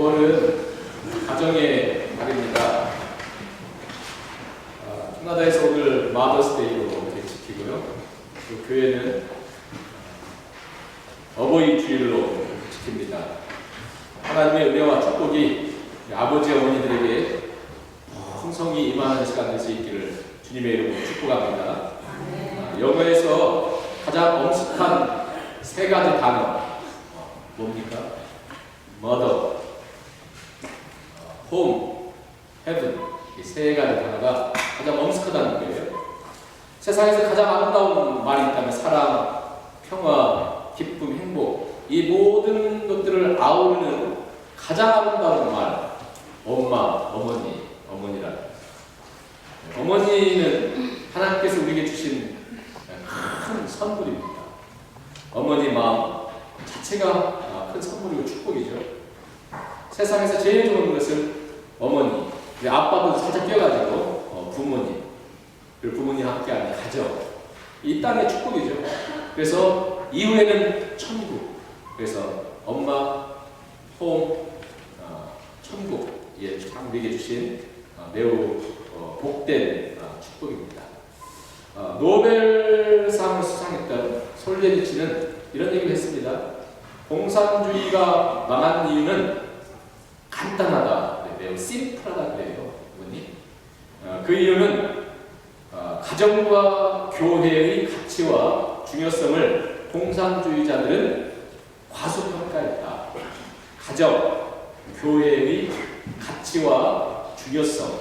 9월은 가정의 달입니다. 캐나다에서 오늘 마더스데이로 이렇게 지키고요. 또 교회는 어버이 주일로 지킵니다. 하나님의 은혜와 축복이 아버지 어머니들에게 풍성히 임하는 시간 될 수 있기를 주님의 이름으로 축복합니다. 영어에서 가장 엄숙한 세 가지 단어 뭡니까? mother, home, heaven 이 세 가지 단어가 가장 엄숙하다는 거예요. 세상에서 가장 아름다운 말이 있다면 사랑, 평화, 기쁨, 행복 이 모든 것들을 아우르는 가장 아름다운 말 엄마, 어머니, 어머니라. 어머니는 하나님께서 우리에게 주신 큰 선물입니다. 어머니 마음 자체가 큰 선물이고 축복이죠. 세상에서 제일 좋은 것은 어머니, 아빠도 살짝 껴가지고 부모님, 그리고 부모님 함께하는 가정, 이 땅의 축복이죠. 그래서 이후에는 천국, 그래서 엄마, 홈, 천국, 참 우리에게 주신 매우 복된 축복입니다. 노벨상을 수상했던 솔제니치는 이런 얘기를 했습니다. 공산주의가 망한 이유는 간단하다, 매우 심플하다 그래요. 그 이유는 가정과 교회의 가치와 중요성을 공산주의자들은 과소평가했다. 가정, 교회의 가치와 중요성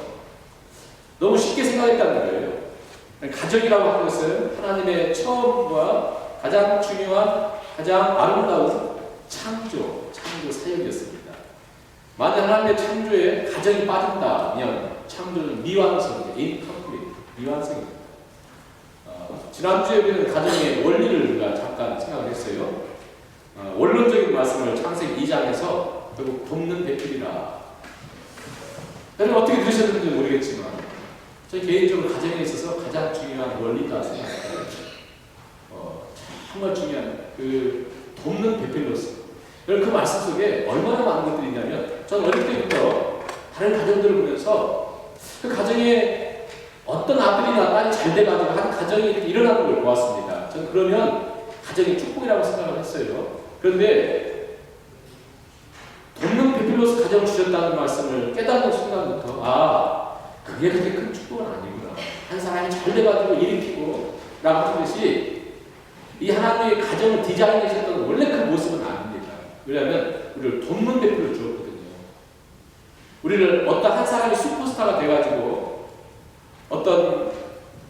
너무 쉽게 생각했다는 거예요. 가정이라고 하는 것은 하나님의 처음과 가장 중요한 가장 아름다운 창조 사역이었습니다. 만약 하나님의 창조에 가정이 빠진다면 창조는 미완성이죠. incomplete, 미완성입니다. 지난주에 우리는 가정의 원리를 우리가 잠깐 생각을 했어요. 원론적인 말씀을 창세기 2장에서 결국 돕는 배필이라. 여러분 어떻게 들으셨는지 모르겠지만 저희 개인적으로 가정에 있어서 가장 중요한 원리다 생각해요. 정말 중요한 그 돕는 배필로서. 여러분 그 말씀 속에 얼마나 많은 것들이 있냐면 저는 어릴 때부터 다른 가정들을 보면서 그 가정에 어떤 아들이나 딸이 잘 돼가지고 한 가정이 이렇게 일어나는 걸 보았습니다. 저는 그러면 가정의 축복이라고 생각을 했어요. 그런데 돕는 배필로서 가정을 주셨다는 말씀을 깨닫는 순간부터 그게 그렇게 큰 축복은 아니구나. 한 사람이 잘 돼가지고 일으키고 라고 하는 것이 이 하나님의 가정을 디자인하셨던 원래 그 모습은 아닙니다. 왜냐하면 우리를 돕는 배필로 주었거든요. 우리를 어떤 한 사람이 슈퍼스타가 돼가지고 어떤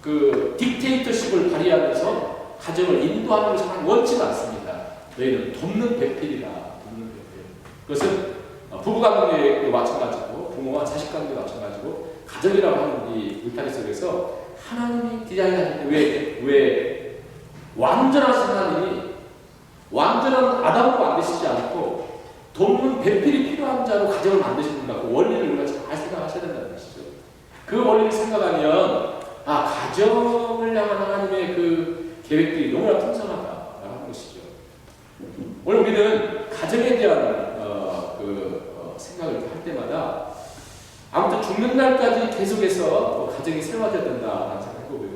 그 딕테이터십을 발휘하면서 가정을 인도하는 것을 원치는 않습니다. 너희는 돕는 배필이라. 돕는 배필. 그것은 부부관계도 마찬가지고 부모와 자식관계도 마찬가지고 가정이라고 하는 이 울타리 속에서 하나님이 디자인하실 때 왜 완전하신 하나님이 완전한 아담으로 만드시지 않고 돕는 배필이 필요한 자로 가정을 만드시는가 그 원리를 우리가 잘 생각하셔야 된다는 것이죠. 그 원리를 생각하면 가정을 향한 하나님의 그 계획들이 너무나 풍성하다라고 하는 것이죠. 오늘 우리는 가정에 대한 생각을 할 때마다 아무튼 죽는 날까지 계속해서 가정이 세워져야 된다라는 생각을 해보고요.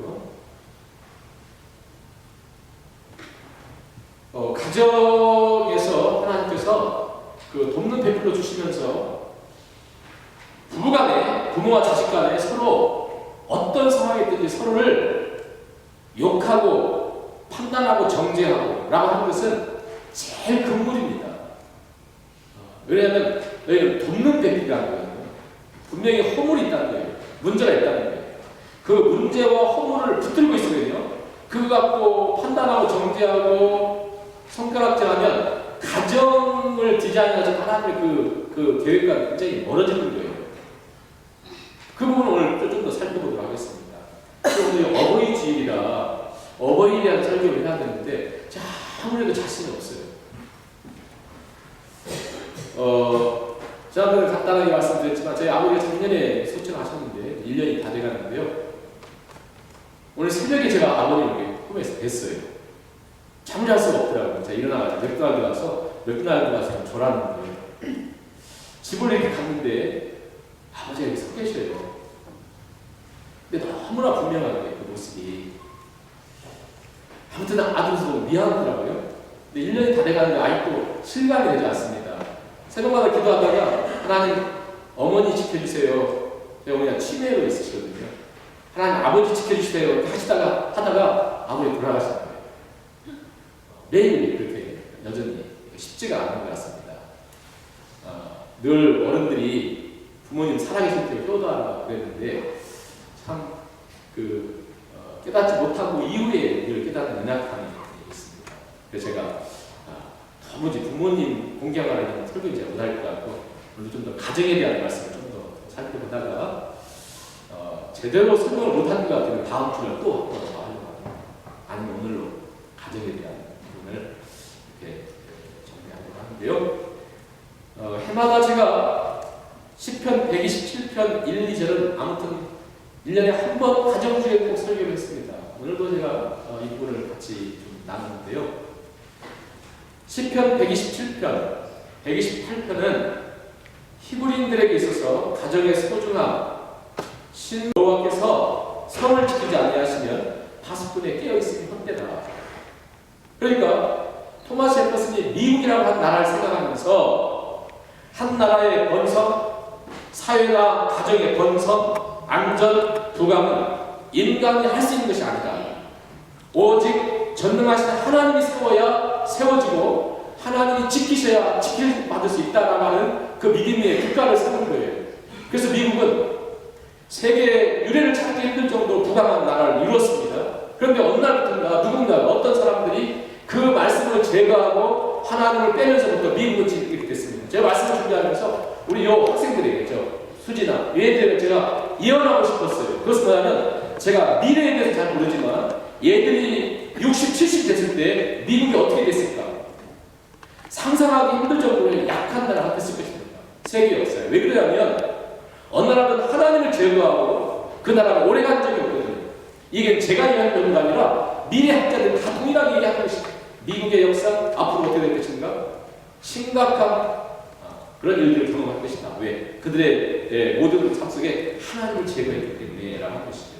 가정에서 하나님께서 그 돕는 배필로 주시면서 부부간에 부모와 자식간에 서로 어떤 상황이 있든지 서로를 욕하고 판단하고 정죄하고 라고 하는 것은 제일 근본입니다. 왜냐하면 너희는 돕는 배필이라는 거예요. 분명히 허물이 있다는 거예요. 문제가 있다는 거예요. 그 문제와 허물을 붙들고 있으면요. 그거 갖고 판단하고 정죄하고 손가락질하면 가정을 디자인하신 하나님의 그 계획과 굉장히 멀어지는 거예요. 그 부분을 오늘 좀 더 살펴보도록 하겠습니다. 오늘 어버이 주일이라 어버이에 대한 설교를 해야 되는데 아무래도 자신이 없어요. 지난번에 간단하게 말씀드렸지만 저희 아버지가 작년에 소천을 하셨는데 1년이 다 돼가는데요. 오늘 새벽에 제가 아버님을 꿈에서 뵀어요. 잠잘 수가 없더라고요. 제가 일어나가지고 맥도날드 가서 좀 졸았는데 집을 이렇게 갔는데 아버지가 여기 서 계셔요. 근데 너무나 분명하게 그 모습이. 아무튼 아들도 미안하더라고요. 근데 1년이 다 돼가는데 아직도 실감이 되지 않습니다. 새벽마다 기도하다가 하나님 어머니 지켜주세요. 저희 어머니가 치매로 있으시거든요. 하나님 아버지 지켜주세요. 이렇게 하다가 아버지 돌아가신 거예요. 매일 그렇게 여전히 쉽지가 않은 것 같습니다. 늘 어른들이 부모님 살아계실 때 효도하라고 그랬는데 참 깨닫지 못하고 이후에 늘 깨닫는 은약함이 있습니다. 그래서 제가 도무지 부모님 공경하라는 설교 이제 못할 것 같고 오늘 좀 더 가정에 대한 말씀을 좀 더 살펴보다가 제대로 설명을 못한 것 같으면 다음 주를 또 한 번 더 하려고 합니다. 아니면 오늘로 가정에 대한 부분을 이렇게 정리하려고 하는데요. 해마다 제가 시편 127편 1, 2절은 아무튼 1년에 한 번 가정주에 꼭 설교를 했습니다. 오늘도 제가 이 부분을 같이 좀 나누는데요. 시편 127편, 128편은 히브리인들에게 있어서 가정의 소중함, 신 여호와께서 성을 지키지 아니하시면 파수꾼에 깨어있으니 헛되다. 그러니까 토마스 제퍼슨이 미국이라고 한 나라를 생각하면서 한 나라의 번성, 사회나 가정의 번성, 안전, 부강은 인간이 할 수 있는 것이 아니다. 오직 전능하신 하나님이 세워지고 하나님이 지키셔야 지켜받을 수 있다라고 하는 그 믿음의 국가를 세운 거예요. 그래서 미국은 세계 유례를 찾기 힘들 정도로 부강한 나라를 이루었습니다. 그런데 어느 날부터인가 누군가 어떤 사람들이 그 말씀을 제거하고 하나님을 빼면서부터 미국은 지키게 됐습니다. 제가 말씀을 준비하면서 우리 학생들에게죠. 수지나 얘들에게 제가 예언하고 싶었어요. 그것은 뭐냐면 제가 미래에 대해서 잘 모르지만 얘들이 60, 70 됐을 때 미국이 어떻게 됐을까? 상상하기 힘들 정도로 약한 나라가 됐을 것입니다. 세계 역사에. 왜 그러냐면 어느 나라든 하나님을 제거하고 그 나라가 오래간 적이 없거든요. 이게 제가 얘기하는 게 아니라 미래 학자들은 다 동일하게 얘기하는 것입니다. 미국의 역사 앞으로 어떻게 될 것인가? 심각한 그런 일들을 경험할 것이다. 왜? 그들의 모든 삶 속에 하나님을 제거했기 때문에 라고 한 것이죠.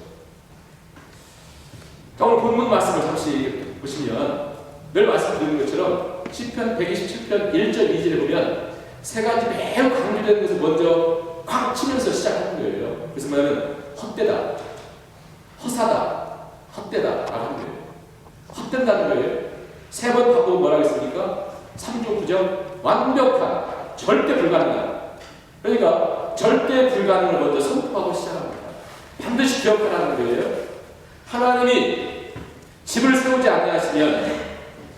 자, 오늘 본문 말씀을 잠시 보시면 늘 말씀드린 것처럼 시편 127편 1절 2절에 보면 세 가지 매우 강조되는 것을 먼저 꽉 치면서 시작하는 거예요. 그래서 뭐냐면 헛되다, 허사다, 헛되다 라고 하는 거예요. 헛된다는 거예요. 세 번 바꾸고 뭐라고 했습니까? 3중 9점 완벽한 절대 불가능한. 그러니까 절대 불가능을 먼저 선포하고 시작합니다. 반드시 기억하라는 거예요. 하나님이 집을 세우지 아니하시면,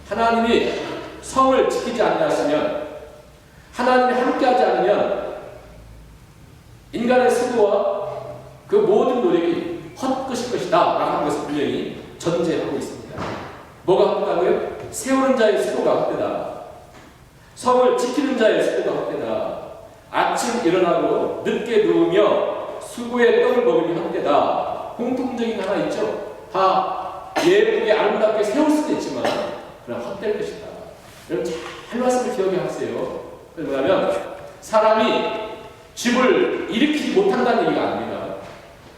하나님이 성을 지키지 아니하시면, 하나님이 함께하지 않으면 인간의 수고와 그 모든 노력이 헛것일 것이다 라고 하는 것을 분명히 전제하고 있습니다. 뭐가 헛되다고요? 세우는 자의 수고가 헛되다. 성을 지키는 자의 수고가 헛되다. 아침 일어나고 늦게 누우며 수고의 떡을 먹으면 헛되다. 공통적인 하나 있죠. 다 예쁘게 아름답게 세울 수도 있지만 그냥 헛될 것이다. 여러분 잘 말씀을 기억해 하세요. 뭐냐면 사람이 집을 일으키지 못한다는 얘기가 아닙니다.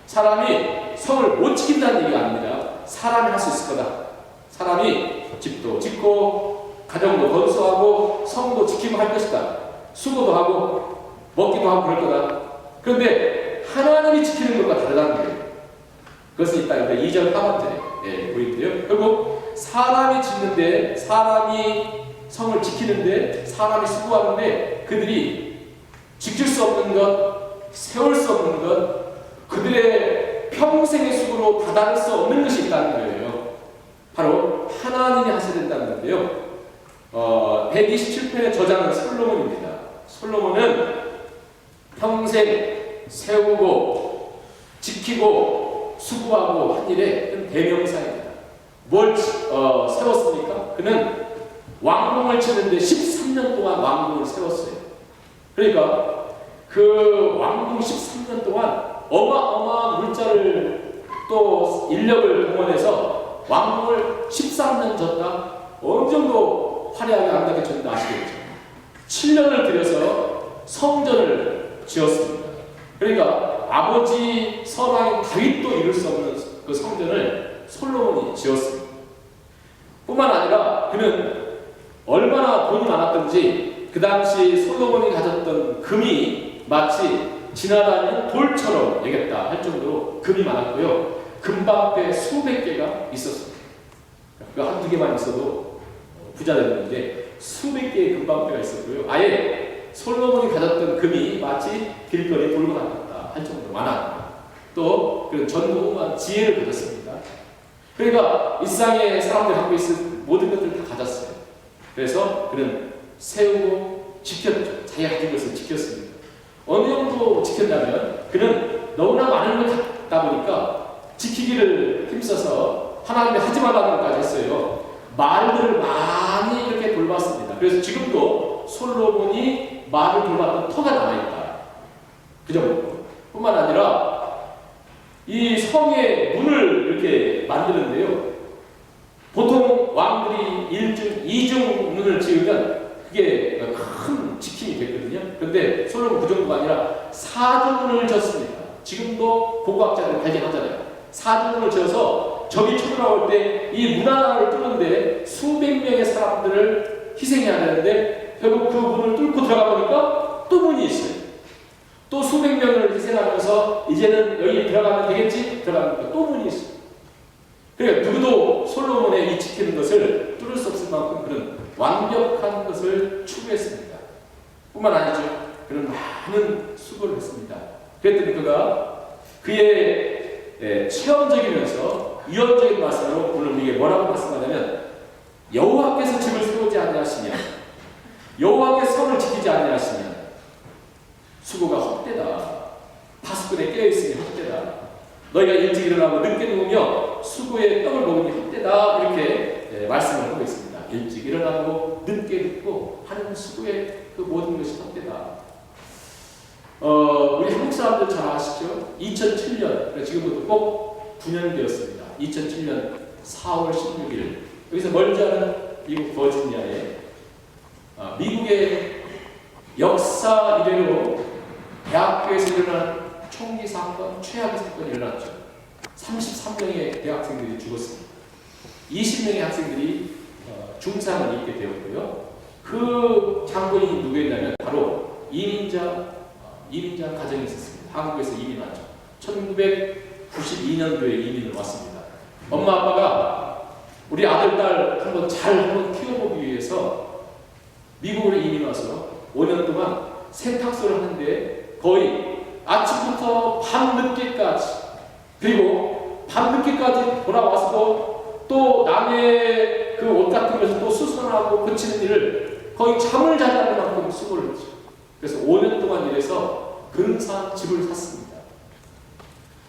사람이 성을 못 지킨다는 얘기가 아닙니다. 사람이 할 수 있을 거다. 사람이 집도 짓고 가정도 건설하고 성도 지키고 할 것이다. 수고도 하고 먹기도 하고 그럴 거다. 그런데 하나님이 지키는 것과 다르다는 거예요. 그것은 이따 2절 하반절에 보이는데요. 결국 사람이 짓는데, 사람이 성을 지키는데, 사람이 수고하는데 그들이 지킬 수 없는 것, 세울 수 없는 것, 그들의 평생의 수고로 다다를 수 없는 것이 있다는 거예요. 바로 하나님이 하셔야 된다는 건데요. 127편의 저자는 솔로몬입니다. 솔로몬은 평생 세우고 지키고 수고하고 한 일의 대명사입니다. 뭘 세웠습니까? 그는 왕궁을 치는데 13년 동안 왕궁을 세웠어요. 그러니까 그 왕궁 13년 동안 어마어마한 물자를 또 인력을 동원해서 왕궁을 13년 졌다. 어느 정도 화려하게 아름답게 졌는지 아시겠죠? 7년을 들여서 성전을 지었습니다. 그러니까 아버지 선왕인 다윗도 이룰 수 없는 그 성전을 솔로몬이 지었습니다. 뿐만 아니라 그는 얼마나 돈이 많았던지 그 당시 솔로몬이 가졌던 금이 마치 지나다니는 돌처럼 여겼다 할 정도로 금이 많았고요. 금방패 수백 개가 있었습니다. 그 한두 개만 있어도 부자 됐는데 수백 개의 금방패가 있었고요. 아예 솔로몬이 가졌던 금이 마치 길거리에 돌고 다녔다 할 정도로 많았고 또 그런 전무후무한 지혜를 가졌습니다. 그러니까 일상의 사람들이 갖고 있는 모든 것들을 다 가졌어요. 그래서 그는 세우고 지켰죠. 자기가 가진 것을 지켰습니다. 어느 정도 지켰냐면 그는 너무나 많은 걸 갖다 보니까 지키기를 힘써서 하나님이 하지 말라는 것까지 했어요. 말들을 많이 이렇게 돌봤습니다. 그래서 지금도 솔로몬이 말을 돌봤던 터가 남아있다. 그 정도. 뿐만 아니라 이 성의 문을 이렇게 만드는데요. 보통 왕들이 1중, 2중 문을 지으면 그게 큰 지킴이 됐거든요. 그런데 솔로몬 그 정도가 아니라 4중 문을 졌습니다. 지금도 고고학자들 발견하잖아요. 4중 문을 지어서 적이 쳐들어올 때 이 문 하나를 뚫는데 수백 명의 사람들을 희생해야 되는데 결국 그 문을 뚫고 들어가 보니까 또 문이 있어요. 또 수백 명을 희생하면서 이제는 여기 들어가면 되겠지? 들어가니까 또 문이 있어요. 그러니까 누구도 솔로몬의 이 지키는 것을 뚫을 수 없을 만큼 그런 완벽한 것을 추구했습니다. 뿐만 아니죠. 그런 많은 수고를 했습니다. 그랬더니 그가 그의 체험적이면서 유언적인 말씀으로 오늘 우리에게 뭐라고 말씀하냐면 여호와께서 집을 세우지 아니하시며 여호와께서 성을 지키지 아니하시며 수고가 헛되다. 파수꾼에 깨어있으니 헛되다. 너희가 일찍 일어나고 늦게 누우며 수고의 떡을 먹으니 헛되다. 이렇게 말씀을 하고 있습니다. 일찍 일어나고 늦게 눕고 하는 수고의 그 모든 것이 헛되다. 우리 한국 사람들 잘 아시죠? 2007년, 지금부터 꼭 9년 되었습니다. 2007년 4월 16일 여기서 멀지 않은 미국 버지니아에 미국의 역사 이래로 대학교에서 일어난 총기 사건, 최악의 사건이 일어났죠. 33명의 대학생들이 죽었습니다. 20명의 학생들이 중상을 입게 되었고요. 그 장본인이 누구였냐면 바로 이민자 가정이 있었습니다. 한국에서 이민 왔죠. 1992년도에 이민을 왔습니다. 엄마 아빠가 우리 아들, 딸 한번 키워보기 위해서 미국으로 이민 와서 5년 동안 세탁소를 하는데 거의 아침부터 밤늦게까지 그리고 밤늦게까지 돌아와서 또 남의 그 옷 같은 것을 또 수선하고 고치는 일을 거의 잠을 자지 않을 만큼 수고를 했죠. 그래서 5년 동안 일해서 근사한 집을 샀습니다.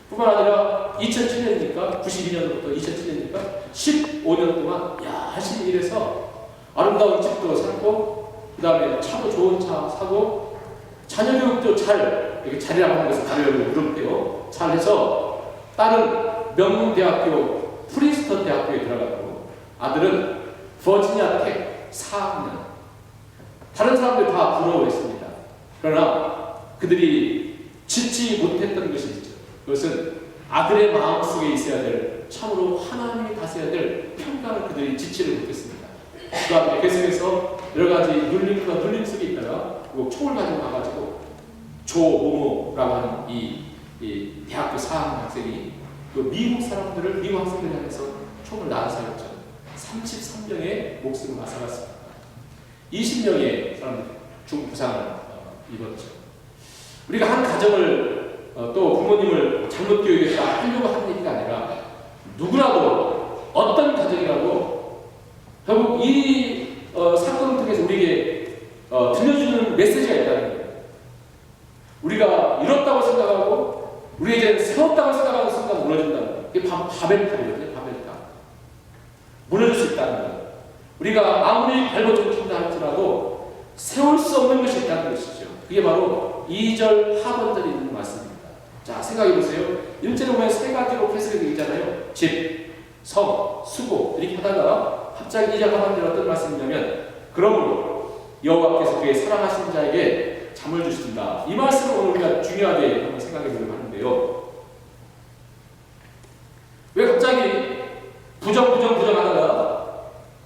뿐만 아니라 2007년이니까 92년부터 2007년이니까 15년 동안 열심히 일해서 아름다운 집도 샀고 그 다음에 차도 좋은 차 사고 자녀 교육도 잘이라고 하는 것을 가려고 그룹해요. 잘해서 딸은 명문대학교 프린스턴 대학교에 들어갔고 아들은 버지니아 텍 4학년. 다른 사람들 다 부러워했습니다. 그러나 그들이 짓지 못했던 것이 있죠. 그것은 아들의 마음속에 있어야 될 참으로 하나님이 다스려야 될 평강을 그들이 짓지를 못했습니다. 그 다음에 계속해서 여러 가지 눌림 속에 있다가 총을 가지고 가가지고 조모모라고 하는 이 대학교 4학년 학생이 그 미국 학생들을 향해서 총을 난사했죠. 33명의 목숨을 앗아갔습니다. 20명의 사람들이 중부상을 입었죠. 우리가 한 가정을 또 부모님을 잘못 교육했다 하려고 하는 얘기가 아니라 누구라도 어떤 가정이라도 결국 이 사건을 통해서 우리에게 들려주는 메시지가 있다는 거예요. 우리가 잃었다고 생각하고 우리가 이제 세웠다고 생각하는 순간 무너진다는 거예요. 이게 바벨탑이거든요. 바벨탑. 무너질 수 있다는 거예요. 우리가 아무리 발버둥친다 할지라도 세울 수 없는 것이 있다는 것이죠. 그게 바로 2절 하반절에 있는 말씀입니다. 자, 생각해보세요. 1절에 보면 세 가지로 해석이 되어 있잖아요. 집, 성, 수고 이렇게 하다가 갑자기 2절 하반절에 어떤 말씀이냐면 그러므로 여호와께서 그의 사랑하신 자에게 잠을 주신다. 이 말씀을 오늘 우리가 중요하게 한번 생각해 보려고 하는데요. 왜 갑자기 부정하다가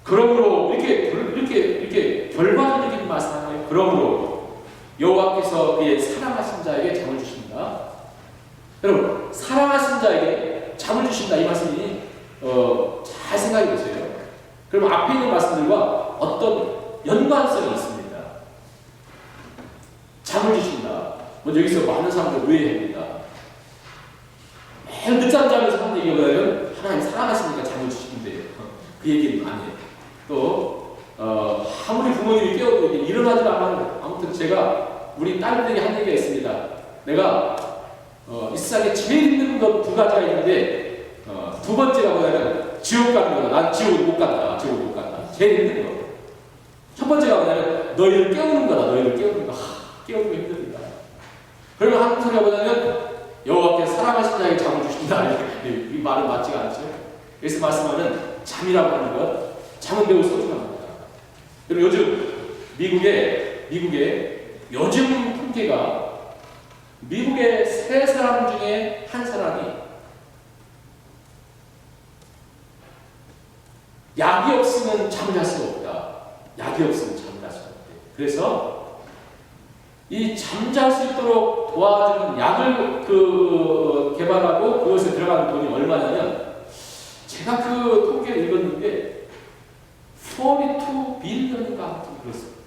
그러므로 이렇게 결과적인 말씀하나요? 그러므로 여호와께서 그의 사랑하신 자에게 잠을 주신다. 여러분, 사랑하신 자에게 잠을 주신다 이 말씀이 잘 생각해 보세요. 그럼 앞에 있는 말씀들과 어떤 연관성이 있습니다. 잠을 주신다. 먼저 여기서 많은 사람들 오해합니다. 매일 늦잠 자면서 하는 얘기보다는 하나님 사랑하시니까 잠을 주시는데요. 그 얘기는 아니에요. 또 아무리 부모님이 깨워도 일어나지 않아요. 아무튼 제가 우리 딸들에게 한 얘기가 있습니다. 내가 이 세상에 제일 힘든 것 두 가지가 있는데 두 번째가 뭐냐면 지옥 가는 거다. 난 지옥 못 간다. 지옥 못 간다. 제일 힘든 거. 첫 번째가 뭐냐면 너희를 깨우는 거다. 너희를 깨우는 거. 깨우는 거 힘듭니다. 그러면 한국 소리가 뭐냐면 여호와께서 사랑하신 자에게 잠을 주신다. 이 말은 맞지가 않죠. 그래서 말씀하는 잠이라고 하는 것, 잠은 매우 소중합니다. 그리고 요즘 미국의 요즘 통계가 미국의 3사람 중에 1사람이 약이 없으면 잠을 잘 수가 없다. 약이 없으면 잠을 잘 수가 없대. 그래서 이 잠잘 수 있도록 도와주는 약을 개발하고 그것에 들어가는 돈이 얼마냐면 제가 그 통계를 읽었는데 42 빌리언인가 그렇습니다.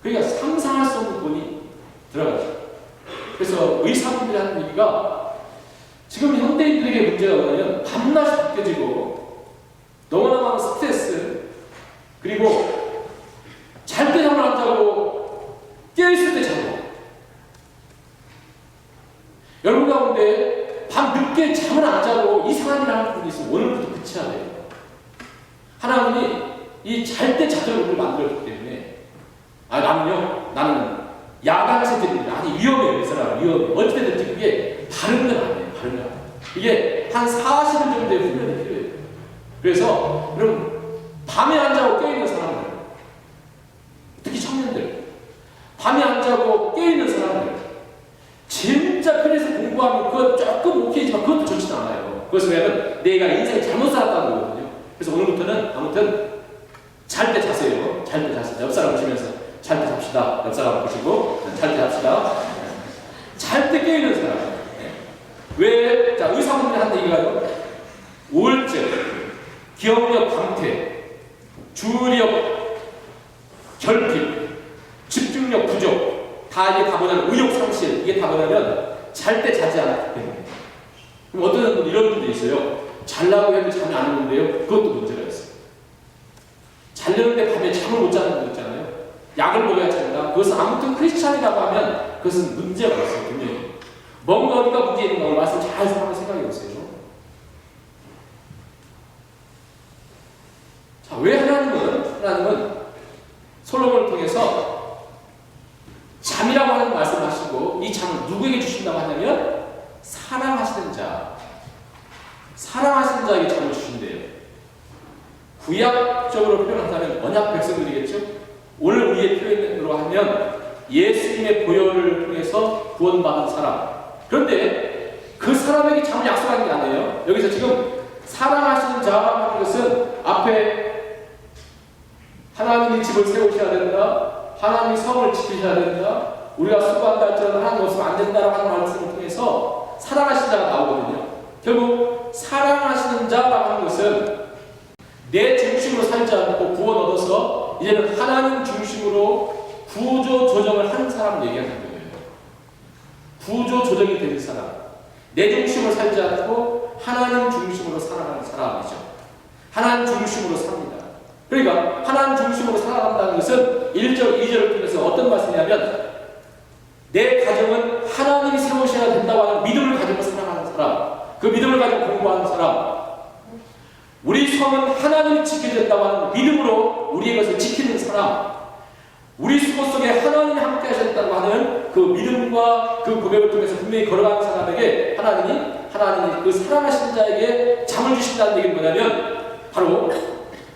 그러니까 상상할 수 없는 돈이 들어가죠. 그래서 의사분들이 하는 얘기가 지금 현대인들에게 문제가 뭐냐면 밤낮이 바뀌어지고 너무나 많은 스트레스 그리고 잘 때 잠을 안 자고 깨어있을 때 자고 여러분 가운데 밤 늦게 잠을 안 자고 이상한 일 하는 분이 있으면 오늘부터 그쳐야 돼요. 하나님이 이 잘 때 자도록 우리를 만들었기 때문에 나는 야간 새들입니다. 아니 위험해요. 이 사람 위험해. 어찌됐든지 그게 바른 건 아니에요. 바른 건 아니에요. 이게 한 40일 정도의 훈련이 필요해요. 그래서 여러분 밤에 안 자고 깨어있는 사람들 특히 청년들 밤에 안 자고 깨어있는 사람들 진짜 편에서 공부하면 그거 조금 오케이지만 그것도 좋지는 않아요. 그것은 왜냐면 내가 인생 잘못 살았다는 거거든요. 그래서 오늘부터는 아무튼 잘 때 자세요. 잘 때 자세요. 옆 사람 보시면서 잘 때 잡시다. 옆 사람 보시고 잘 때 잡시다. 잘 때 깨어있는 사람. 왜? 자, 의사분들이 한 얘기가요. 우울증, 기억력 강퇴, 주의력 결핍, 집중력 부족, 이게 다 뭐냐면 의욕 상실, 이게 다 뭐냐면 잘 때 자지 않았기 때문에. 그럼 어떤 분들 이런 분들이 있어요. 잘라고 해도 잠이 안 오는데요. 그것도 문제가 있어요. 자려는데 밤에 잠을 못 자는 분 있잖아요. 약을 먹어야 잔다. 그것은 아무튼 크리스찬이라고 하면 그것은 문제가 있어요. 분명히. 뭔가 어디가 문제 있는가 오늘 말씀 잘 한번 생각해 보세요. 자, 왜 하나님은 솔로몬을 통해서 잠이라고 하는 말씀을 하시고 이 잠을 누구에게 주신다고 하냐면 사랑하시는 자에게 잠을 주신대요. 구약적으로 표현한다면 언약 백성들이겠죠? 오늘 우리의 표현으로 하면 예수님의 보혈을 통해서 구원받은 사람. 그런데 그 사람에게 잠을 약속하는 게 아니에요. 여기서 지금 사랑하시는 자라는 것은 앞에 하나님이 집을 세우셔야 된다. 하나님이 성을 지키셔야 된다. 우리가 수고한다 할지라도 하나님 없으면 안 된다라고 하는 말씀을 통해서 사랑하시는 자가 나오거든요. 결국 사랑하시는 자라고 하는 것은 내 중심으로 살지 않고 구원 얻어서 이제는 하나님 중심으로 구조 조정을 하는 사람을 얘기하는 거예요. 구조 조정이 되는 사람. 내 중심으로 살지 않고 하나님 중심으로 살아가는 사람이죠. 하나님 중심으로 삽니다. 그러니까 하나님 중심으로 살아간다는 것은 1절, 2절을 통해서 어떤 말씀이냐면 내 가정은 하나님이 세우셔야 된다고 하는 믿음을 가지고 살아가는 사람, 그 믿음을 가지고 공부하는 사람, 우리 성은 하나님이 지켜야 된다고 하는 믿음으로 우리의 것을 지키는 사람, 우리 수고 속에 하나님이 함께 하셨다고 하는 그 믿음과 그 고백을 통해서 분명히 걸어가는 사람에게 하나님이 그 사랑하시는 자에게 잠을 주신다는 얘기는 뭐냐면 바로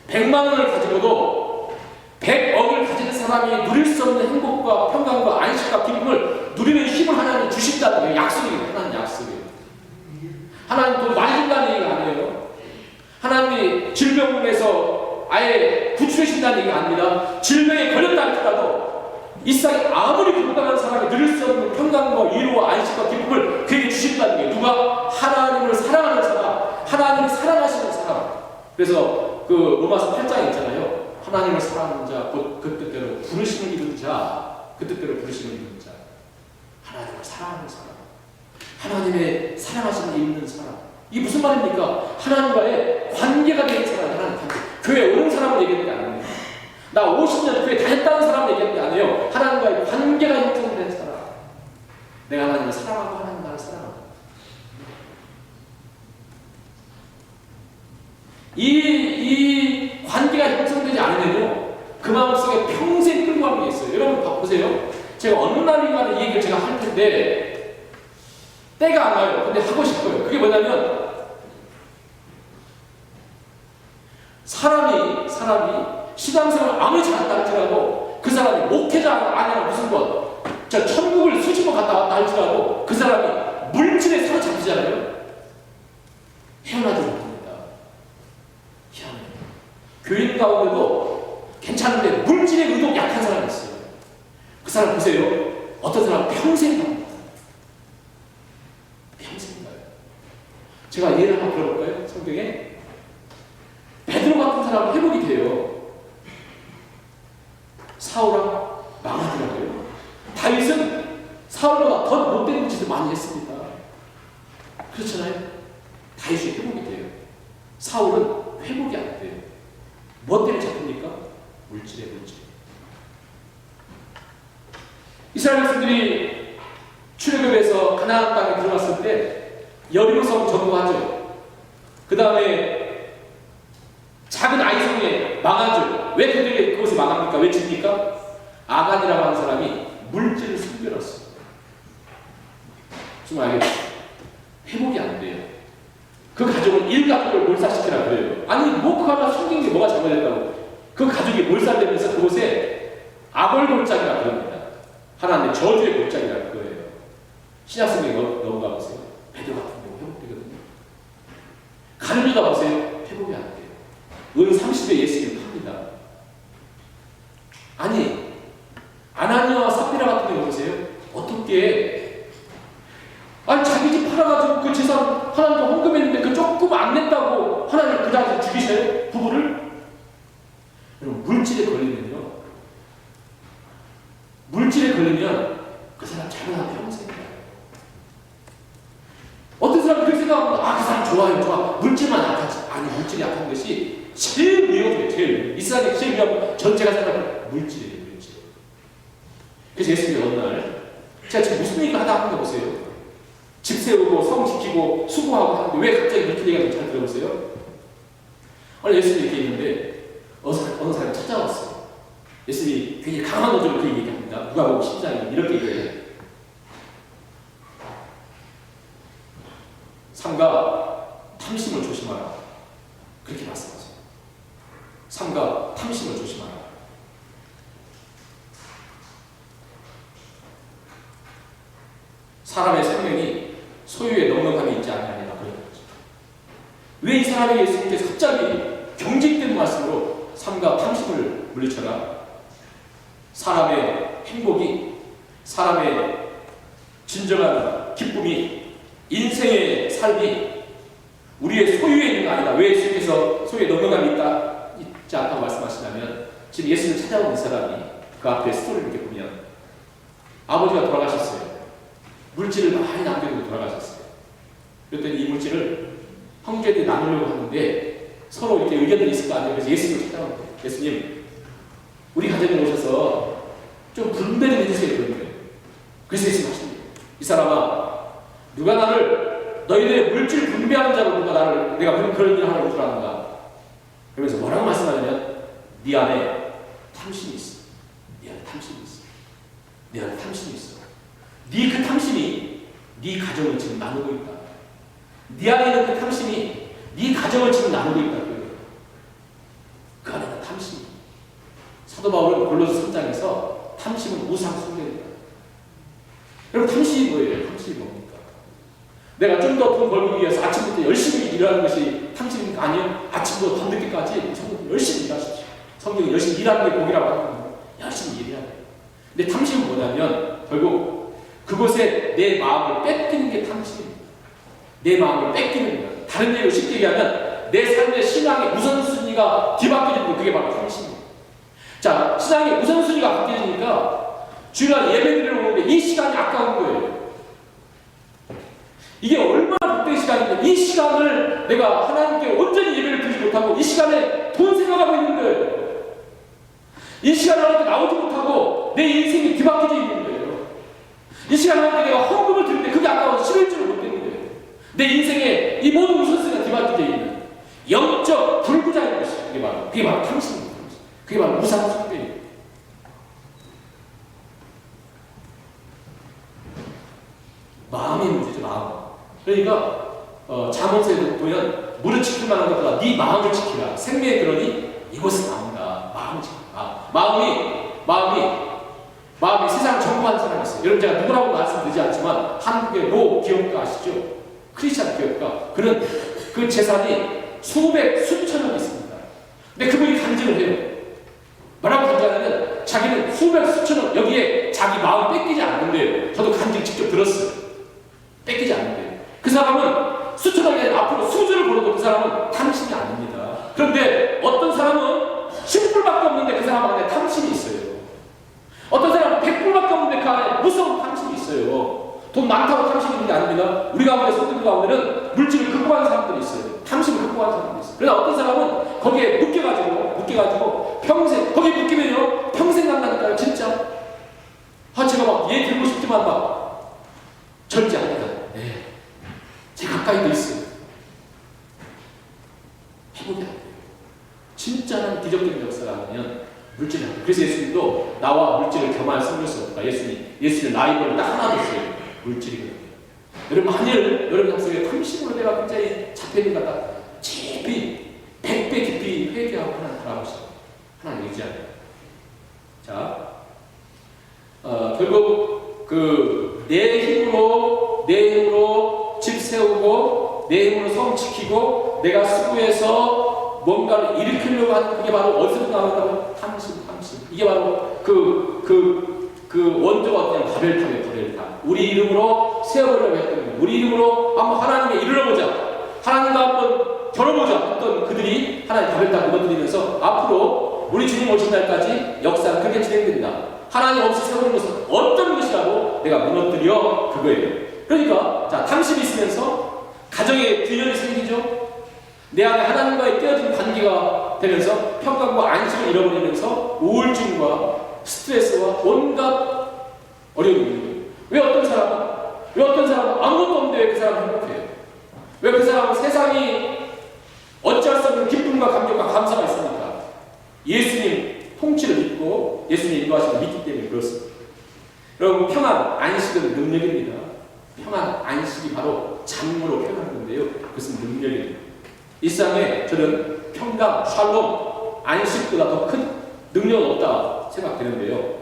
100만 원을 가지고도 100억을 가진 사람 사람이 누릴 수 없는 행복과 평강과 안식과 기쁨을 누리는 힘을 하나님이 주신다는 게 약속이에요. 하나님 약속이에요. 하나님 돈 많이 준다는 얘기가 아니에요. 하나님이 질병에서 아예 구출해 주신다는 얘기가 아닙니다. 질병에 걸렸다 할지라도 이 세상에 아무리 건강한 사람이 누릴 수 없는 평강과 위로와 안식과 기쁨을 그에게 주신다는 게 누가? 하나님을 사랑하는 사람, 하나님을 사랑하시는 사람. 그래서 그 로마서 8장에 있잖아요. 하나님을 사랑하는 자, 곧 그 뜻대로 부르심을 입은 자, 그 뜻대로 부르심을 입은 자. 하나님을 사랑하는 사람, 하나님의 사랑하심을 입는 사람. 이게 무슨 말입니까? 하나님과의 관계가 된 사람, 하나님 관계. 교회 오는 사람을 얘기하는 게 아닙니다. 나 50년 교회 다녔다는 사람을 얘기하는 게 아니에요. 하나님과의 관계가 형성된 사람. 내가 하나님을 사랑하고 하나님 나를 사랑하고. 이 관계가 형성되지 않으면요, 그 마음속에 평생 끌고 가는 게 있어요. 여러분 보세요. 제가 어느 날인가는 이 얘기를 제가 할 텐데 때가 안 와요. 근데 하고 싶어요. 그게 뭐냐면 사람이 신앙생활을 아무리 잘한다 할지라도 그 사람이 목회자 아니라 무슨 저 천국을 수십 번 갔다 왔다 할지라도 그 사람이 물질에 사로잡히잖아요. 헤어나지 못합니다. 희한해요. 교인 가운데도 괜찮은데 물질에 의독 약한 사람이 있어요. 그 사람 보세요. 어떤 사람은 평생 갑니다. 평생 가요. 제가 예를 한번 들어볼까요? 성경에 베드로 같은 사람은 회복이 돼요. 사울아 망하더라고요. 다윗은 사울보다 더 못되는 짓을 많이 했습니다. 그렇잖아요. 다윗이 회복이 돼요. 사울은 회복이 안 돼요. 뭐 때문에 잡힙니까? 물질. 이스라엘 백성들이 출애굽에서 가나안 땅에 들어갔을 때 여리고성 점거하죠. 그 다음에 작은 아이성에 망하죠. 왜 그들이 그것을 망합니까? 왜 집니까? 아간이라고 하는 사람이 물질을 숨겨놨어요. 정말 알겠죠? 회복이 안 돼요. 그 가족은 일가족을 몰살시키라 그래요. 아니 뭐 그 하나 숨긴 게 뭐가 잘못됐다고. 그 가족이 몰살되면서 그곳에 아골골짜기라 그럽니다. 하나님의 저주의 골짜기라 그거예요. 신약성경에 넘어가 보세요. 베드로 같은 경우 회복되거든요. 가르주다 보세요. 회복이 안 돼요. 은 30에 예수님을 팝니다. 아니 아나니아와 삽비라 같은 경우 보세요. 어떻게 아니 자기 집 팔아가지고 그 재산 하나님께 헌금했는데 그 조금 안 냈다고 하나님 그 당시 죽이셔요? 부부를? 여러분 물질에 걸리면 그 사람 잘못하면 평생이에요. 어떤 사람은 그렇게 생각합니다. 그 사람 좋아. 물질만 약하지. 아니 물질이 약한 것이 제일 위험해요. 제일 이스라엘이 제일 위험한 전체가 생각하는 물질이에요. 물질. 그래서 예수님이 어느 날 제가 지금 무슨 얘기를 하다 하는 거 보세요. 집 세우고 성 지키고 수고하고 하는데 왜 갑자기 그렇게 얘기하는지 잘 들어보세요. 원래 예수님이 이렇게 있는데 어느 사람이 찾아왔어요. 예수님이 굉장히 강한 어조로 그 얘기합니다. 누가복음 10장에 이렇게 얘기해요. 삼가 탐심을 조심하라. 그렇게 말씀하세요. 삼가 탐심을 조심하라. 사람의 생명이 소유에 넉넉함이 있지 않느니라 그런 거죠. 왜 이 사람에게 예수님께서 갑자기 경직된 말씀으로 삼가 탐심을 물리쳐라. 사람의 행복이, 사람의 진정한 기쁨이, 인생의 삶이 우리의 소유에 있는 게 아니라 왜 예수님께서 소유에 넉넉함이 있지 않다고 말씀하시냐면 지금 예수님을 찾아온 이 사람이 그 앞에 스토리를 이렇게 보면 아버지가 돌아가셨어요. 물질을 많이 남겨두고 돌아가셨어요. 그랬더니 이 물질을 형제들이 나누려고 하는데 서로 이렇게 의견들이 있을 거 아니에요. 그래서 예수님을 찾아온 거예요. 예수님, 우리 가정에 오셔서 좀 분배 좀 해주세요. 그런 거예요. 그래서 예수님 하십니다. 이 사람아, 누가 나를 너희들의 물질 분배하는 자로 내가 그런 일을 하는 줄 아는가? 그러면서 뭐라고 말씀하냐면 네 안에 탐심이 있어. 네 안에 탐심이 있어. 네 안에 탐심이 있어. 네 그 탐심이 네 가정을 지금 나누고 있다. 네 안에 있는 그 탐심이 네 가정을 지금 나누고 있다. 그 안에는 탐심이 사도 바울은 골로새 3장에서 탐심은 우상 숭배입니다. 여러분 탐심이 뭐예요? 탐심이 뭡니까? 내가 좀 더 돈 벌기 위해서 아침부터 열심히 일하는 것이 탐심입니까? 아니요. 아침부터 밤늦게까지 성경 열심히 일하십시오. 성경이 열심히 일하는 게 복이라고 하는 거예요. 열심히 일해야 돼요. 근데 탐심은 뭐냐면 결국 그곳에 내 마음을 뺏기는 게 탐심입니다. 내 마음을 뺏기는 거예요. 다른 얘기로 쉽게 얘기하면 내 삶의 신앙의 우선순위가 뒤바뀌는 게 그게 바로 탐심입니다. 자, 신앙의 우선순위가 바뀌니까 주일날 예배드리러 오는데 이 시간이 아까운 거예요. 이게 얼마나 복된 시간인데 이 시간을 내가 하나님께 온전히 예배를 드리지 못하고 이 시간에 돈 생각하고 있는 거예요. 이 시간에 하나님께 나오지 못하고 내 인생이 뒤바뀌어져 있는 거예요. 이 시간에 하나님께 내가 헌금을 드릴 때 그게 아까워서 11조를 못 드는 거예요. 내 인생에 이 모든 우선순위가 뒤바뀌어져 있는 영적 불구자인 것이에요. 그게 바로 탐심입니다. 그게 바로 우상 숭배입니다. 마음의 문제죠. 마음. 그러니까 잠언서에도 보면 무릇 지킬 만한 것보다 네 마음을 지키라. 생명의 근원이 이곳에 나온다. 마음을 지키라. 마음이 세상 정부한 사람이 있어요. 여러분 제가 누구라고 말씀드리지 않지만 한국의 모 기업가 아시죠? 크리스찬 기업가. 그는 그 재산이 수천억 있습니다. 근데 그분이 간증을 해요. 뭐라고 간증하냐면 자기는 수천억 여기에 자기 마음 뺏기지 않는데요. 저도 간증 직접 들었어요. 뺏기지 않는데요. 그 사람은 수천억에 앞으로 수주를 벌어도 그 사람은 탐심이 아닙니다. 그런데 어떤 사람은 10불밖에 없는데 그 사람 안에 탐심이 있어요. 어떤 사람은 100불밖에 없는데 그 안에 무서운 탐심이 있어요. 돈 많다고 탐심이 있는 게 아닙니다. 우리 가운데 손들 가운데는 물질을 극복하는 사람들이 있어요. 탐심을 극복하는 사람들이 있어요. 그러나 어떤 사람은 거기에 묶여가지고 평생 거기에 묶이면요 평생 간다니까요. 진짜 제가 막 얘 들고 싶지만 막 절제합니다. 네. 제 가까이도 있어요. 회복이 안 돼요. 진짜는 기적적인 역사가 아니면 물질이 안 돼요. 그래서 예수님도 나와 물질을 겸할 섬길 수 없다. 예수님 라이벌을 딱 하나 뒀어요. 물질이거든요. 여러분 만일 여러분 속에 탐심으로 내가 굉장히 잡혀있는 것 같다. 깊이 100배 깊이 회개하고 하나님 바라보시고 하나님 의지하는. 자, 결국 내 힘으로 집 세우고 내 힘으로 성 지키고 내가 수고해서 뭔가를 일으키려고 하는 그게 바로 어디서 나온다고? 탐심. 이게 바로 원조가 어떠냐? 바벨탑. 우리 이름으로 세워보려고 했던 거예요. 우리 이름으로 한번 하나님의 이르러보자. 하나님과 한번 겨뤄보자. 했던 그들이 하나님 바벨탑을 무너뜨리면서 앞으로 우리 주님 오신 날까지 역사가 그렇게 진행됩니다. 하나님 없이 세우는 것은 어떤 것이라도 내가 무너뜨려 그거예요. 그러니까 자 탐심이 있으면서 가정에 균열이 생기죠. 내 안에 하나님과의 깨어진 관계가 되면서 평강과 안식을 잃어버리면서 우울증과 스트레스와 온갖 어려움이 있는 거예요. 왜 어떤 사람은 아무것도 없는데 왜 그 사람은 행복해요? 왜 그 사람은 세상이 어찌할 수 없는 기쁨과 감격과 감사가 있습니까? 예수님 통치를 믿고 예수님 인도하시는 믿기 때문에 그렇습니다. 여러분 평안, 안식은 능력입니다. 평안, 안식이 바로 장으로 표현하는 건데요. 그것은 능력입니다. 이 세상에 저는 평강, 샬롬, 안식보다 더 큰 능력은 없다 생각되는데요.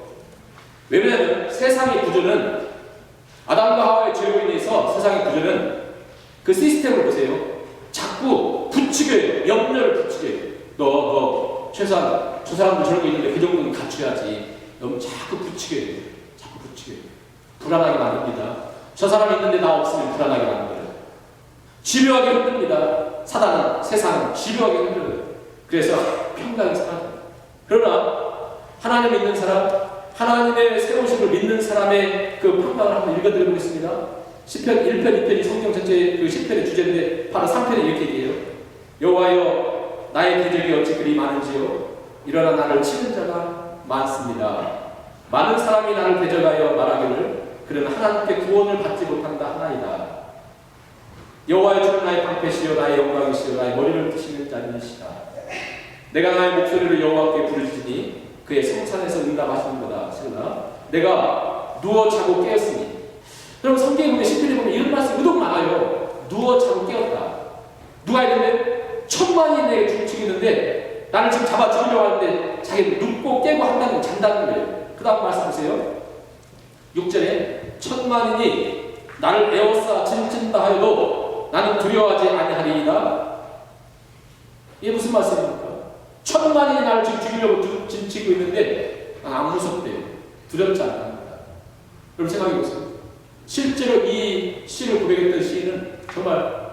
왜냐하면 세상의 구조는 아담과 하와의 죄로 인해서 세상의 구조는 그 시스템을 보세요. 자꾸 부추겨요. 염려를 부추겨요. 너 최소한 저 사람들 저런 게 있는데 그 정도는 갖춰야지. 너무 자꾸 부추겨요. 불안하게 만듭니다. 저 사람이 있는데 나 없으면 불안하게 만들어요. 집요하게 흔듭니다. 사단은, 세상은 집요하게 흔들어요. 그래서 평강이 사라져요. 그러나 하나님 믿는 사람, 하나님의 세우심을 믿는 사람의 그 평강을 한번 읽어드려보겠습니다. 시편 1편, 2편이 성경 전체의 그 시편의 주제인데 바로 3편에 이렇게 얘기해요. 여호와여 나의 대적이 어찌 그리 많은지요. 일어나 나를 치는 자가 많습니다. 많은 사람이 나를 대적하여 말하기를 그는 하나님께 구원을 받지 못한다 하나이다. 여호와의 주는 나의 방패시요 나의 영광이시요 나의 머리를 드시는 자니시다. 내가 나의 목소리를 여호와께 부르짖으니 그의 성산에서 응답하시는도다. 그러나 내가 누워 자고 깨었으니. 여러분 성경에 보면 시편에 보면 이런 말씀이 유독 많아요. 누워 자고 깨었다. 누가 있는데 천만이 내게 죽이는데 나를 지금 잡아 죽이려고 하는데 자기는 눕고 깨고 한다는 잔다는 거예요. 그 다음 말씀하세요. 6절에 천만인이 나를 에워싸 진친다 하여도 나는 두려워하지 아니하리이다. 이게 무슨 말씀입니까? 천만인이 나를 지금 죽이려고 진치고 있는데 난 안 무섭대요. 두렵지 않답니다. 여러분 생각해보세요. 실제로 이 시를 고백했던 시인은 정말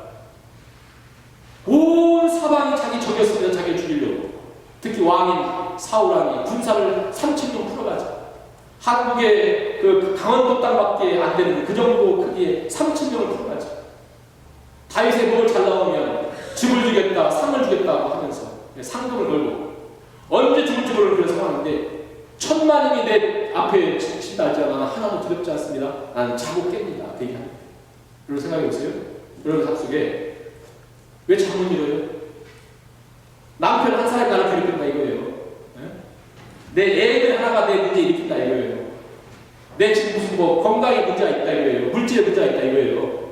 온 사방이 자기 적이었습니다. 자기를 죽이려고. 특히 왕인 사울왕이 군사를 3,000명 풀어가지고 한국의 그 강원도 땅밖에 안 되는 그 정도 크기의 3,000명을 풀어가지고 다윗의 목을 잘 나오면 집을 주겠다, 상을 주겠다고 하면서 상금을 걸고 언제 죽을지 모르는 그런 상황인데 천만인이 내 앞에 친다 할지라도 나는 하나도 두렵지 않습니다. 나는 자고 깹니다. 그 얘기합니다. 여러분 생각해보세요. 여러분 삶 속에 왜 잠을 잃어요? 남편 한 사람이 나를 괴롭힌다 이거예요. 내 애들 하나가 내 문제 일으킨다 이거예요. 내 지금 무슨 뭐 건강에 문제가 있다 이거예요. 물질에 문제가 있다 이거예요.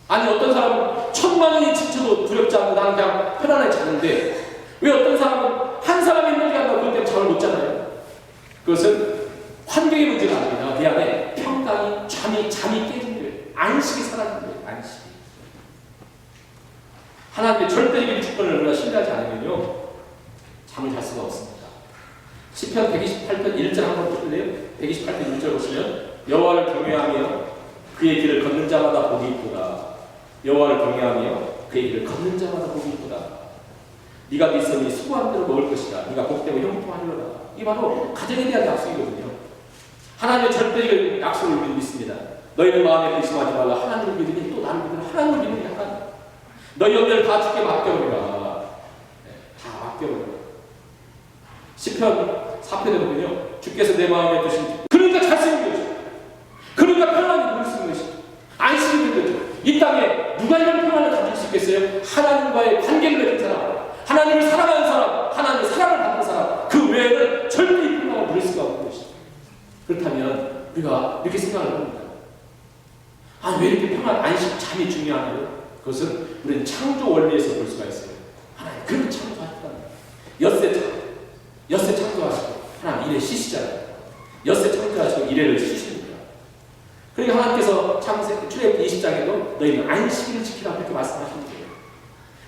아니 어떤 사람은 천만인이 지쳐도 두렵지 않고 나는 그냥 편안하게 자는데 왜 어떤 사람은 한 사람이 문제가 있다고 그것 때문에 잠을 못 자나요? 그것은 환경의 문제가 아닙니다. 내 안에 평강이 잠이 깨진 거예요. 안식이 사라진 거예요. 안식이. 하나님의 절대적인 주권을 우리가 신뢰하지 않으면요 잠을 잘 수가 없습니다. 시편 128편 1절 한번 보실래요? 128편 1절 보시면 여호와를 경외하며 그의 길을 걷는 자마다 복이 있도다. 여호와를 경외하며 그의 길을 걷는 자마다 복이 있도다. 네가 네 손이 수고한 대로 먹을 것이다. 네가 복되고 형통하리로다. 이게 바로 가정에 대한 약속이거든요. 하나님의 절대적인 약속을 우리는 믿습니다. 너희는 마음에 의심하지 말라. 하나님을 믿으니 또 나를 믿으라. 하나님을 믿으니 하나님. 너희 염려를 다 주께 맡겨버리라. 다 맡겨버리라. 시편 4편에 보면요. 주께서 내 마음에 두신 그러니까 잘 수 있는 거죠. 그러니까 편안히 누릴 수 있는 것이죠. 안식이 있는 거죠. 이 땅에 누가 이런 평안을 가질 수 있겠어요? 하나님과의 관계를 맺은 사람, 하나님을 사랑하는 사람, 하나님의 사랑을 받는 사람, 그 외에는 절대 이 평안을 누릴 수가 없는 것이죠. 그렇다면 우리가 이렇게 생각을 합니다. 아, 왜 이렇게 평안, 안식, 잠이 중요하나요? 그것은 우리는 창조 원리에서 볼 수가 있어요. 하나님 그렇게 창조하셨다는 엿새 창조하시고 하나님 이래 쉬시잖아요. 엿새 창조하시고 이래를 쉬십니다. 그러니까 하나님께서 출애굽기 20장에도 너희는 안식일을 지키라 그렇게 말씀하시는 거예요.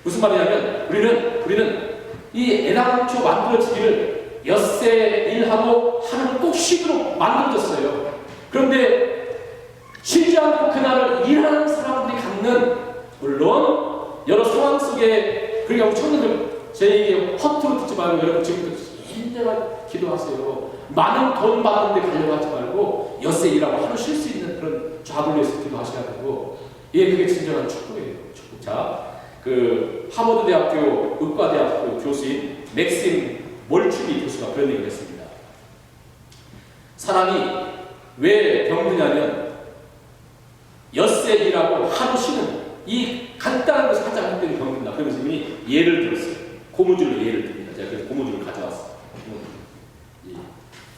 무슨 말이냐면 우리는 이 애당초 만들어지기를 엿새 일하고 하루는 꼭 쉬도록 만들어졌어요. 그런데 쉬지 않고 그날을 일하는 사람들이 갖는 물론 여러 상황 속에 그러니까 우리 청년들 제 얘기 허투루 듣지 말고 여러분 지금부터 힘내가 기도하세요. 많은 돈 받는 데 가려고 하지 말고 엿새 일하고 하루 쉴 수 있는 그런 잡을 위해서 기도하셔야 되고 그게 진정한 축복이에요. 축복. 자, 그 하버드 대학교 의과대학교 교수인 맥심 몰추비 교수가 그런 얘기를 했습니다. 사람이 왜 병드냐면 엿새 일하고 하루 쉬는 이 간단한 것을 하지 않기 때문에 병든다. 그러면서 이미 예를 들었어요. 고무줄로 예를 듭니다. 제가 그래서 고무줄을 가져왔어요.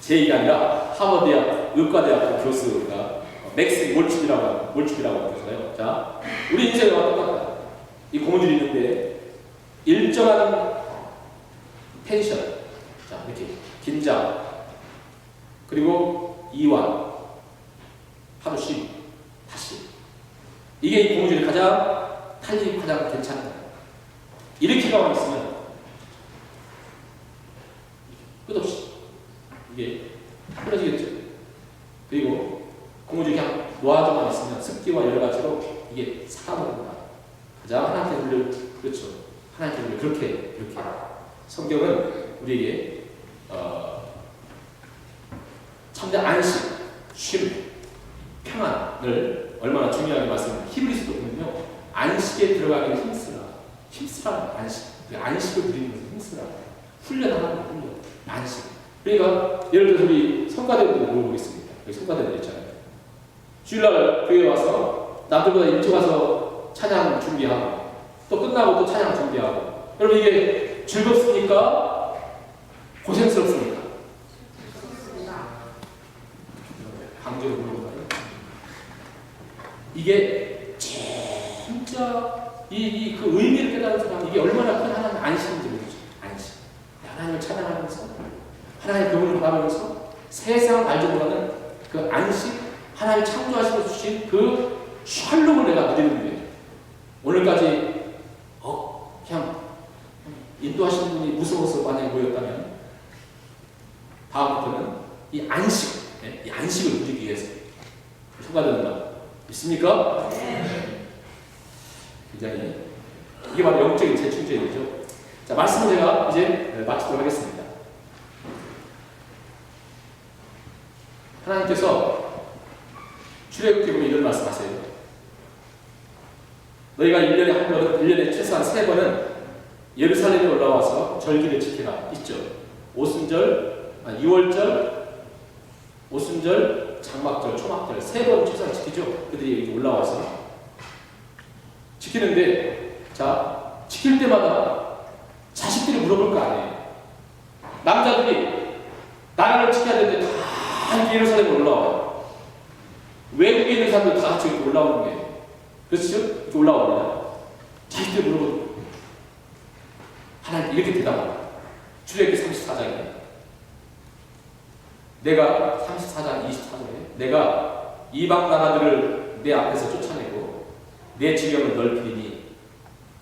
제 얘기가 아니라 하버드대학 의과대학교 교수가 맥스 몰춥이라고 하거든요. 자, 우리 인생과 똑같다. 이 고무줄이 있는데 일정한 텐션, 자 이렇게 긴장, 그리고 이완, 하루 쉬기, 다시. 이게 이 고무줄이 탄력이 가장 괜찮은 거예요. 이렇게 가만히 있으면 끝없이 이게 풀어지겠죠. 그리고 고무줄이 그냥 놓아져만 있으면 습기와 여러 가지로 이게 살아버린다. 가장 하나님께 물려, 그렇죠. 하나님께 물려 그렇게 성경은 우리에게 참된 안식, 쉼, 평안을 얼마나 중요하게 말씀합니다. 히브리서도 보면요, 안식에 들어가기를 힘쓰라. 안식. 그 안식을 드리는 것을 힘쓰라. 훈련하는 훈련. 안식. 그러니까 예를 들어서 우리 성가대들을 물어보겠습니다. 여기 성가대들 있잖아요. 주일날 교회 와서 남들보다 일찍 와서 찬양 준비하고 또 끝나고 또 찬양 준비하고 여러분 이게 즐겁습니까? 고생스럽습니까? 강제로 물어볼까요? 이게 진짜 그 의미를 깨달은 사람 이게 얼마나 큰 하나님 안식인지 모르죠. 안식. 하나님 그분을 바라보면서 세상을 알지 못하는 그 안식, 하나님 창조하시고 주신 그 샬롬을 내가 누리는 거예요. 오늘까지 그냥 인도하시는 분이 무서워서 만약에 모였다면 다음부터는 이 안식, 이 안식을 누리기 위해서 휴가된다. 있습니까? 네. 굉장히 이게 바로 영적인 재충전이죠. 자, 말씀을 제가 이제 마치도록 하겠습니다. 하나님께서 출애굽기 보면 이런 말씀하세요. 너희가 1년에 한 번은, 1년에 최소한 3번은 예루살렘에 올라와서 절기를 지키라. 있죠. 오순절, 2월절, 오순절, 장막절, 초막절 3번 최소한 지키죠. 그들이 올라와서 지키는데, 자, 지킬 때마다 자식들이 물어볼 거 아니에요. 남자들이 나라를 지켜야 되는데 다 예루살렘에 올라와요. 외국에 있는 사람들 다 같이 이렇게 올라오는 거예요. 그렇죠? 이렇게 올라옵니다. 자식들이 물어보죠. 하나님 이렇게 대답합니다. 출애굽기 34장에 내가 34장 24절에 내가 이방 나라들을 내 앞에서 쫓아내고 내 지경을 넓히니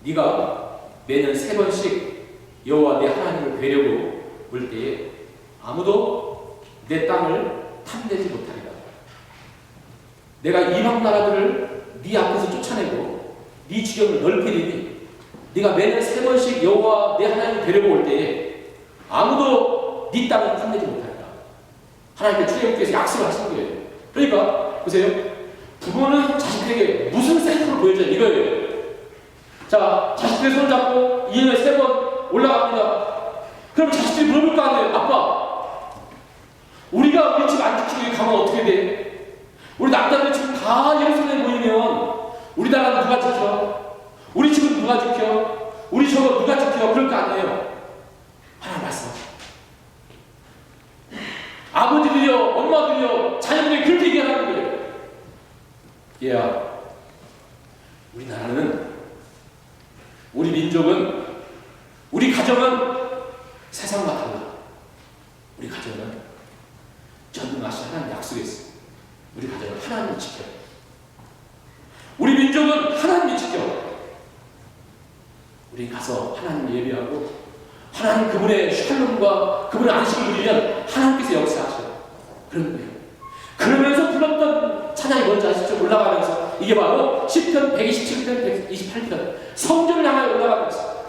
네가 매년 3번씩 여호와 내 하나님을 뵈려고 올 때에 아무도 내 땅을 탐내지 못하리라. 내가 이방 나라들을 네 앞에서 쫓아내고 네 지경을 넓히니 네가 매년 3번씩 여호와 내 하나님을 뵈려고 올 때에 아무도 네 땅을 탐내지 못하리라. 하나님께 출애굽기에서 약속을 하신 거예요. 그러니까 보세요. 부모는 자식들에게 무슨 센터를 보여줘야 이거예요. 자, 자식들의 손을 잡고 2년에 3번 올라갑니다. 그럼 자식들이 물어볼 거 아니에요. 아빠, 우리가 우리 집 안 지키고 가면 어떻게 돼? 우리 남자들 지금 다 예루살렘에 모이면 우리 나라는 누가 지켜? 우리 집은 누가 지켜? 우리 저거 누가 지켜? 그럴 거 아니에요. 하나님 말씀하세요. 아버지들이요, 엄마들이요, 자녀들이 그렇게 얘기하는 거예요. 얘야, 우리나라는, 우리 민족은, 우리 가정은 세상과 달라. 우리 가정은 전능하신 하나님 약속했어요. 우리 가정은 하나님을 지켜. 우리 민족은 하나님이 지켜. 우리 가서 하나님 예배하고 하나님 그분의 샬롬과 그분의 안식을 누리면 하나님께서 역사하셔요. 그런 거예요. 그러면서 불렀던 찬양이 뭔지 아시죠? 올라가면서 이게 바로 시편 127편, 128편 성전을 향하여 올라가면서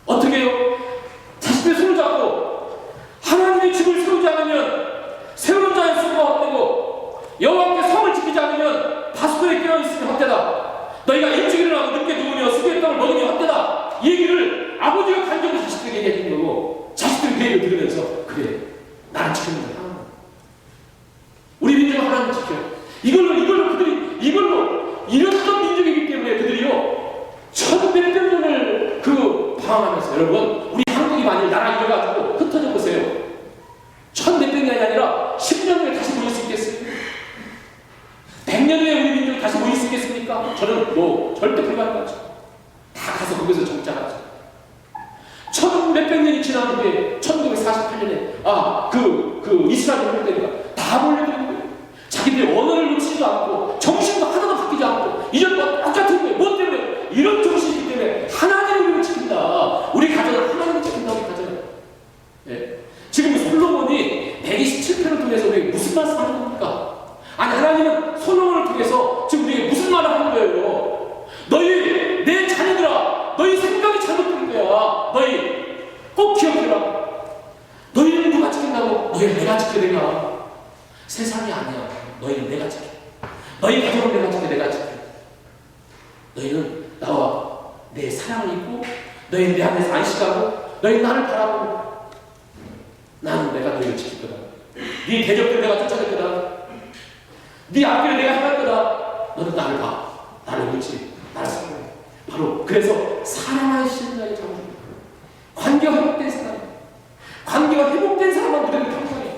어떻게 해요? 자신의 손을 잡고 하나님의 집을 세우지 않으면 세우는 자의 수가 헛되고 여호와께 성을 지키지 않으면 다수도에 깨어있으면 헛되다. 너희가 일찍 일어나고 늦게 누우며 수비의 떡을 먹으며 헛되다. 이 얘기를 아버지가 간절히 자식들에게 얘기하는 거고 자식들이 그 얘기를 들으면서 그래, 나는 지킵니다. 우리 민족은 하나님 지켜. 이걸로 그들이 이랬던 민족이기 때문에 그들이요 1100년을 방황하면서 여러분 우리 한국이 만일 나라 이뤄가지고 흩어져 보세요. 1100년이 아니라 10년 후에 다시 모일 수 있겠어요? 100년 후에 우리 민족이 다시 모일 수 있겠습니까? 저는 절대 불가능하죠. 다 가서 거기서 정착하죠. 1000몇백 년이 지난 후에 1948년에 이스라엘 혈대가 다 몰려드는 거예요. 자기들의 언어를 놓치지도 않고 정신도 하나도 바뀌지 않고 이전과 똑같은 거예요. 뭐 때문에? 이런 정신이기 때문에 하나님을 우리를 지킨다. 우리 가정을 하나님을 지킨다. 우리 가정을. 예. 지금 솔로몬이 127편을 통해서 우리에게 무슨 말씀을 하는 겁니까? 아니 하나님은 솔로몬을 통해서 지금 우리에게 무슨 말을 하는 거예요? 너희 내 자녀들아, 너희 생각이 잘못된 거야. 너희 꼭 기억해라. 너희는 누가 지킨다고? 너희는 내가 지켜. 내가 세상이 아니야. 너희는 내가 지켜. 너희 가족은 내가 지켜. 내가 지켜. 너희는 나와 내 사랑을 입고 너희는 내 안에서 안식하고 너희는 나를 바라보고 나는 내가 너희를 지킬 거다. 네 대적들 내가 쫓아낼 거다. 네 앞길을 내가 행할 거다. 너는 나를 봐. 나를 그렇지. 나를 사랑해. 바로 그래서 사랑하는 신자의 자문. 관계가 회복된 사람. 관계가 회복된 사람만 누리는 평생이에요.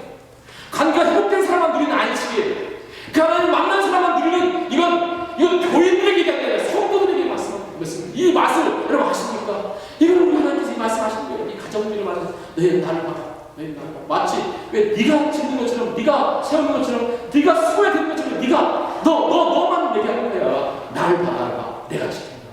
관계가 회복된 사람만 누리는 안식이에요. 그 하나님 만난 사람만 누리는 이건 교인들에게 얘기한 게 아니라 성도들에게 말씀하신 이 맛을 여러분 아십니까? 이건 우리 하나님께서 이 말씀하신 거예요. 이 가정들을 말해서 너희는 나를 봐. 너희는 나를 봐. 마치 왜 네가 짓는 것처럼, 네가 세우는 것처럼, 네가 수고해야 되는 것처럼, 네가 너만 얘기하는 거야. 나를 봐, 나를 봐. 내가 짓는다,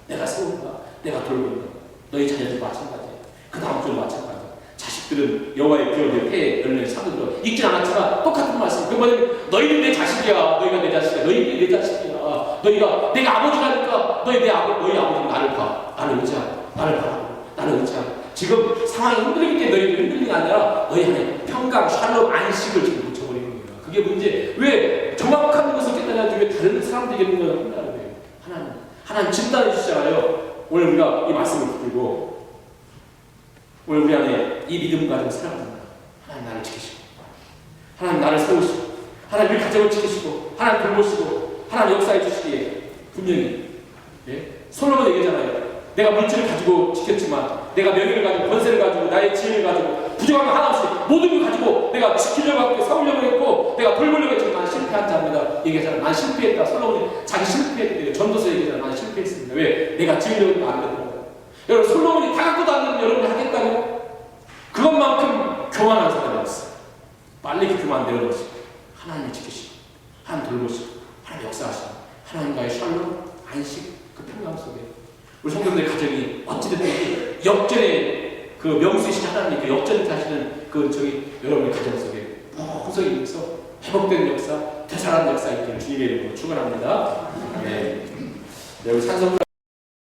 내가 세운다, 내가 돌본다. 너희 자녀도 마찬가지. 그 다음 주도 마찬가지. 자식들은 여호와의 기업의 폐에 열린 사도들로 읽진 않았지만 똑같은 말씀. 그 뭐냐면 너희는 내 자식이야. 너희가 내 자식이야. 너희는 내 자식이야. 너희가 내가 아버지라니까 너희 아버지는 나를 봐. 나를 의지하고 나를 봐. 나를 의지하고. 지금 상황이 힘들기 때문에 너희들 흔들리는 게 아니라 너희 안에 평강, 샬롬, 안식을 지금 묻혀버리는 거예요. 그게 문제. 왜 정확한 것을 깨달아야지 왜 다른 사람들에게 있는 걸 한다는 거예요. 하나님 진단해 주시잖아요. 오늘 우리가 이 말씀을 붙들고 오늘 우리 안에 이 믿음 가진 사람입니다. 하나님 나를 지키시고, 하나님 나를 세우시고, 하나님 우리 가정을 지키시고, 하나님 돌보시고, 하나님 역사해 주시기에 분명히 솔로몬 얘기잖아요. 내가 물질을 가지고 지켰지만, 내가 명예를 가지고, 권세를 가지고, 나의 지혜를 가지고, 부족한 거 하나 없이 모든 걸 가지고 내가 지키려고 했고, 세우려고 했고, 내가 돌보려고 했지만 나는 실패한 자입니다. 얘기하잖아요. 난 실패했다. 솔로몬이 자기 실패했대요. 전도서 얘기잖아요. 나는 실패했습니다. 왜? 내가 지으려고 했는데 안 되더라고요. 여러분, 솔로몬이 다 갖고도 안 되면 여러분이 하겠다고? 그것만큼 교만한 사람이었어요. 빨리 그 교만 내려놓으시고, 하나님을 지키시고, 하나님 돌보시고, 하나님 역사하시고, 하나님과의 샬롬, 안식, 그 평강 속에 우리 성도들의 가정이 어찌됐든 역전의 그 명수이신 하나님, 그 역전을 하시는 그 여러분의 가정 속에 구석이 있어서 회복된 역사, 되살아난 역사 있기를 주님의 이름으로 축원합니다. 네. 우리 찬송